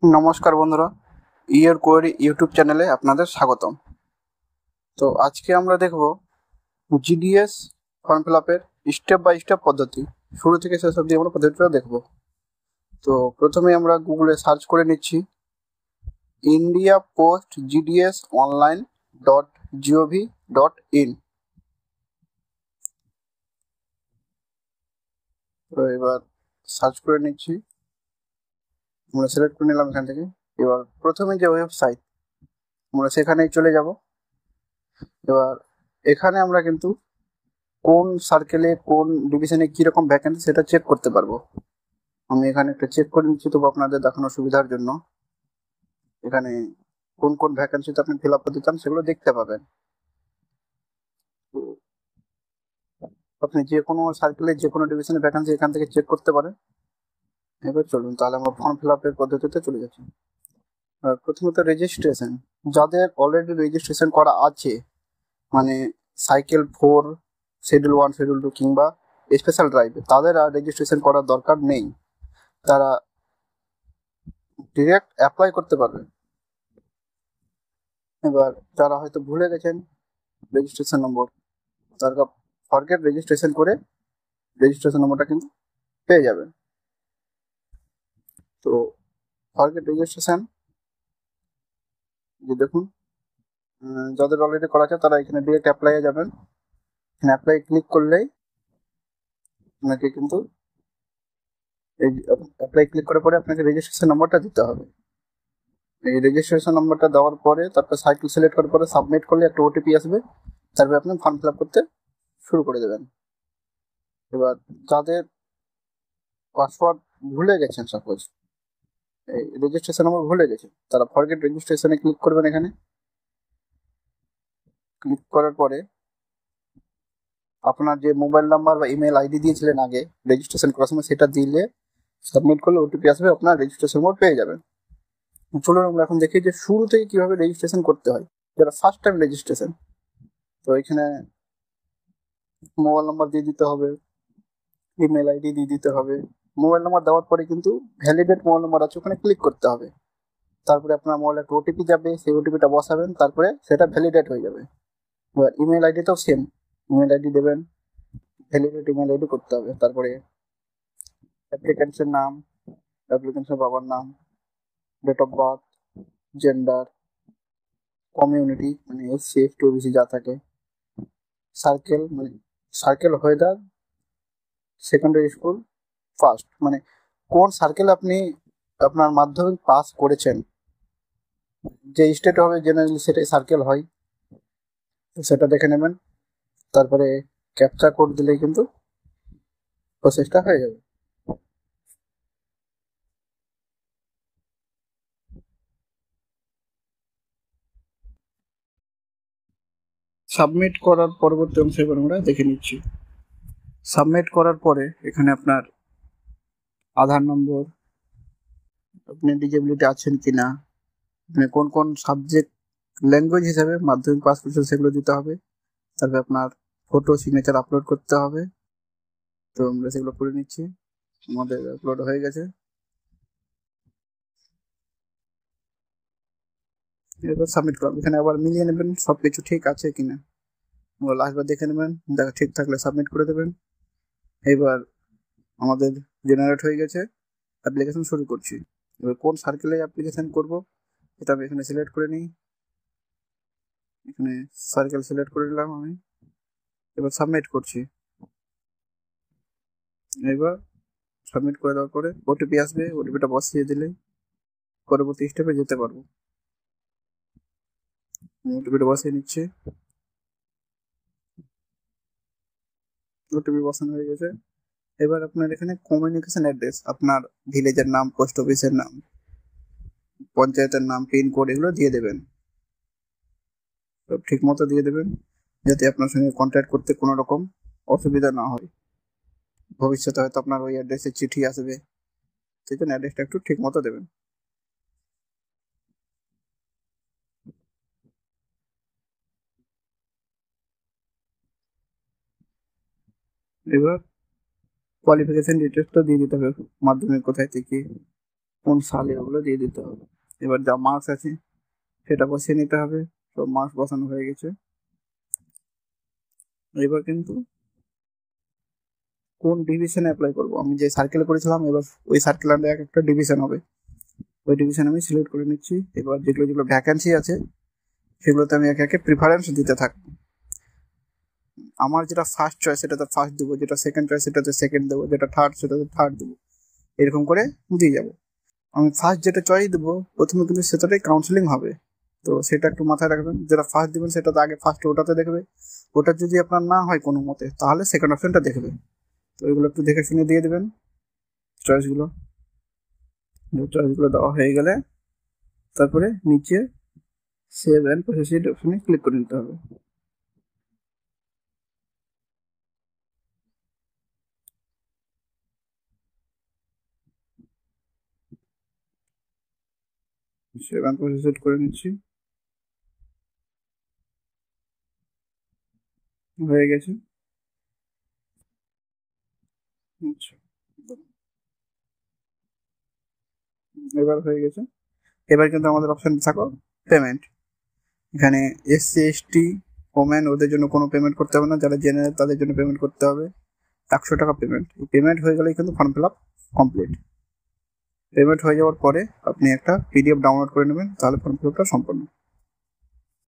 নমস্কার বন্ধুরা, ইয়ার query YouTube চ্যানেলে আপনাদের স্বাগতম। তো আজকে আমরা দেখব জিডিএস ফর্ম ফিল আপের স্টেপ বাই স্টেপ পদ্ধতি, শুরু থেকে শেষ অবধি আমরা পদ্ধতিটা দেখব। তো প্রথমে আমরা গুগলে সার্চ করে নিচ্ছি India post GDS online .gov.in। তো এবার সার্চ করে নিচ্ছি, আমরা সিলেক্ট করে নিলাম এখান থেকে। এবার প্রথমে যে ওয়েবসাইট, আমরা সেখানেই চলে যাব। এবার এখানে আমরা কিন্তু কোন সার্কেলে কোন ডিভিশনে কিরকম ভ্যাকেন্সি সেটা চেক করতে পারবো। আমি এখানে একটা চেক করে নিচ্ছি তবু আপনাদের দেখানোর সুবিধার জন্য। এখানে কোন কোন ভ্যাকেন্সিতে আপনি ফিল আপ করতে চান সেগুলো দেখতে পাবেন। আপনি যে কোনো সার্কেলে যে কোনো ডিভিশনে ভ্যাকেন্সি এখান থেকে চেক করতে পারেন। এবার চলুন তাহলে আমরা ফর্ম ফিল আপের পদ্ধতিতে চলে যাচ্ছি। প্রথমত রেজিস্ট্রেশন, যাদের অলরেডি রেজিস্ট্রেশন করা আছে, মানে সাইকেল 4, শিডিউল 1, শিডিউল 2 কিংবা স্পেশাল ড্রাইভ, তাদের আর রেজিস্ট্রেশন করার দরকার নেই, তারা ডিরেক্ট অ্যাপ্লাই করতে পারবে। এবার যারা হয়তো ভুলে গেছেন রেজিস্ট্রেশন নম্বর, তারা ফরগেট রেজিস্ট্রেশন করে রেজিস্ট্রেশন নম্বরটা কিন্তু পেয়ে যাবেন। তো ফরগেট রেজিস্ট্রেশন যে দেখুন, যাদের অলরেডি করা আছে তারা এখানে ডিরেক্ট অ্যাপ্লাইয়ে যাবেন। এখানে অ্যাপ্লাই ক্লিক করলেই আপনাকে কিন্তু এই অ্যাপ্লাই ক্লিক করার পরে আপনাকে রেজিস্ট্রেশন নম্বরটা দিতে হবে। এই রেজিস্ট্রেশন নম্বরটা দেওয়ার পরে তারপর সাইকেল সিলেক্ট করার পরে সাবমিট করলে একটা ওটিপি আসবে, তারপরে আপনি ফর্ম ফিল আপ করতে শুরু করে দেবেন। এবার যাদের পাসওয়ার্ড ভুলে গেছেন, সাপোজ এই রেজিস্ট্রেশন নম্বর ভুলে গেছেন, তারা ফরগেট রেজিস্ট্রেশনে ক্লিক করবেন। এখানে ক্লিক করার পরে আপনার যে মোবাইল নাম্বার বা ইমেল আইডি দিয়েছিলেন আগে রেজিস্ট্রেশন করার সময়, সেটা দিলে সাবমিট করলে ওটিপি আসবে, আপনার রেজিস্ট্রেশন নম্বর পেয়ে যাবেন। চলুন আমরা এখন দেখি যে শুরু থেকে কিভাবে রেজিস্ট্রেশন করতে হয়, যারা ফার্স্ট টাইম রেজিস্ট্রেশন। তো এখানে মোবাইল নাম্বার দিয়ে দিতে হবে, ইমেল আইডি দিয়ে দিতে হবে। মোবাইল নাম্বার দেওয়ার পরে কিন্তু ভ্যালিডেট মোবাইল নাম্বার আছে, ওখানে ক্লিক করতে হবে। তারপরে আপনার মোবাইলে একটা ওটিপি যাবে, সেই ওটিপিটা বসাবেন, তারপরে সেটা ভ্যালিডেট হয়ে যাবে। এবার ইমেল আইডিটাও সেম, ইমেল আইডি দেবেন, ভ্যালিডেট ইমেল আইডি করতে হবে। তারপরে অ্যাপ্লিকেন্টের নাম, অ্যাপ্লিকেন্টের বাবার নাম, date of birth, gender, community মানে এসসি এসটি ওবিসি যা থাকে, সার্কেল মানে circle weather, secondary school first মানে কোন সার্কেলে আপনি আপনার মাধ্যমিক পাস করেছেন, যে স্টেট হবে জেনারেলি সেটাই সার্কেল হয়, তো সেটা দেখে নেবেন। তারপরে ক্যাপচা কোড দিলেই কিন্তু প্রসেসটা হয়ে যাবে। সাবমিট করার পরবর্তী অংশ এবার আমরা দেখে নিচ্ছি। সাবমিট করার পরে এখানে আপনার আধার নম্বর, আপনি ডিজেবিলিটি আছেন কিনা, আপনি কোন কোন সাবজেক্ট ল্যাঙ্গুয়েজ হিসাবে মাধ্যমিক পাস করছেন সেগুলো দিতে হবে। তারপরে আপনার ফটো সিগনেচার আপলোড করতে হবে। তো আমরা সেগুলো করে নিচ্ছি, আমাদের আপলোড হয়ে গেছে। এবার সাবমিট করলাম, এখানে আবার মিলিয়ে নেবেন সবকিছু ঠিক আছে কিনা, লাস্টবার দেখে নেবেন, দেখা ঠিক থাকলে সাবমিট করে দেবেন। এবার আমাদের জেনারেট হয়ে গেছে, অ্যাপ্লিকেশন শুরু করছি। এবার কোন সার্কেলে অ্যাপ্লিকেশন করব এটা আমি এখানে সিলেক্ট করে নিই, এখানে সার্কেল সিলেক্ট করে নিলাম আমি। এবার সাবমিট করছি। এবার সাবমিট করে দেওয়ার পরে ওটিপি আসবে, ওটিপিটা বসিয়ে দিলে পরবর্তী স্টেপে যেতে পারবো। ওটিপিটা বসিয়ে নিচ্ছি, ওটিপি বসানো হয়ে গেছে। এবার আপনার এখানে কমিউনিকেশন অ্যাড্রেস, আপনার ভিলেজের নাম, পোস্ট অফিসের নাম, পঞ্চায়েতের নাম, পিনকোড এগুলো দিয়ে দেবেন, সব ঠিক মতো দিয়ে দেবেন, যাতে আপনার সঙ্গে কন্ট্যাক্ট করতে কোনো রকম অসুবিধা না হয়। ভবিষ্যতে হয়তো আপনার ওই অ্যাড্রেসে চিঠি আসবে, সেই জন্য অ্যাড্রেসটা একটু ঠিক মতো দেবেন। এবার কোয়ালিফিকেশন ডিটেলসটা দিয়ে দিতে হবে, মাধ্যমিক কোথায় থেকে, কোন সালে ওগুলো দিয়ে দিতে হবে। এবার যা মার্কস আছে সেটা বসিয়ে নিতে হবে। সব মার্কস বসানো হয়ে গেছে। এবার কিন্তু কোন ডিভিশনে অ্যাপ্লাই করবো, আমি যে সার্কেলে করেছিলাম এবার ওই সার্কেল আন্ডারে এক একটা ডিভিশন হবে, ওই ডিভিশন আমি সিলেক্ট করে নিচ্ছি। এবার যেগুলো যেগুলো ভ্যাকেন্সি আছে সেগুলোতে আমি একে একে প্রিফারেন্স দিতে থাকবো। আমার যেটা ফার্স্ট চয়েস সেটাতে ফার্স্ট দেবো, যেটা সেকেন্ড চয়েস সেটাতে সেকেন্ড দেবো, যেটা থার্ড সেটাতে থার্ড দেবো, এরকম করে দিয়ে যাবো। আমি ফার্স্ট যেটা চয়েস দেবো প্রথমে কিন্তু সেটাতেই কাউন্সিলিং হবে, তো সেটা একটু মাথায় রাখবেন। যেটা ফার্স্ট দেবেন সেটা তো আগে ফার্স্ট ওটাতে দেখবে, ওটা যদি আপনার না হয় কোনো মতে তাহলে সেকেন্ড অপশনটা দেখবে। তো এগুলো একটু দেখে শুনে দিয়ে দেবেন চয়েসগুলো। চয়েসগুলো দেওয়া হয়ে গেলে তারপরে নিচে সেভ অ্যান্ড প্রসেসিড অপশনে ক্লিক করে নিতে হবে। সেভ অ্যান্ড প্রসেসিড করে নিচ্ছি, হয়ে গেছে। আচ্ছা, এবার হয়ে গেছে। এবার কিন্তু আমাদের অপশন থাকো পেমেন্ট। এখানে এসসি এসটি ওমেন ওদের জন্য কোনো পেমেন্ট করতে হবে না, যারা জেনারেল তাদের জন্য পেমেন্ট করতে হবে 100 টাকা পেমেন্ট। এই পেমেন্ট হয়ে গেলেই কিন্তু form fill up complete. Payment হয়ে যাওয়ার পরে আপনি একটা পিডিএফ ডাউনলোড করে নেবেন, তাহলে ফর্ম ফিল আপটা সম্পন্ন।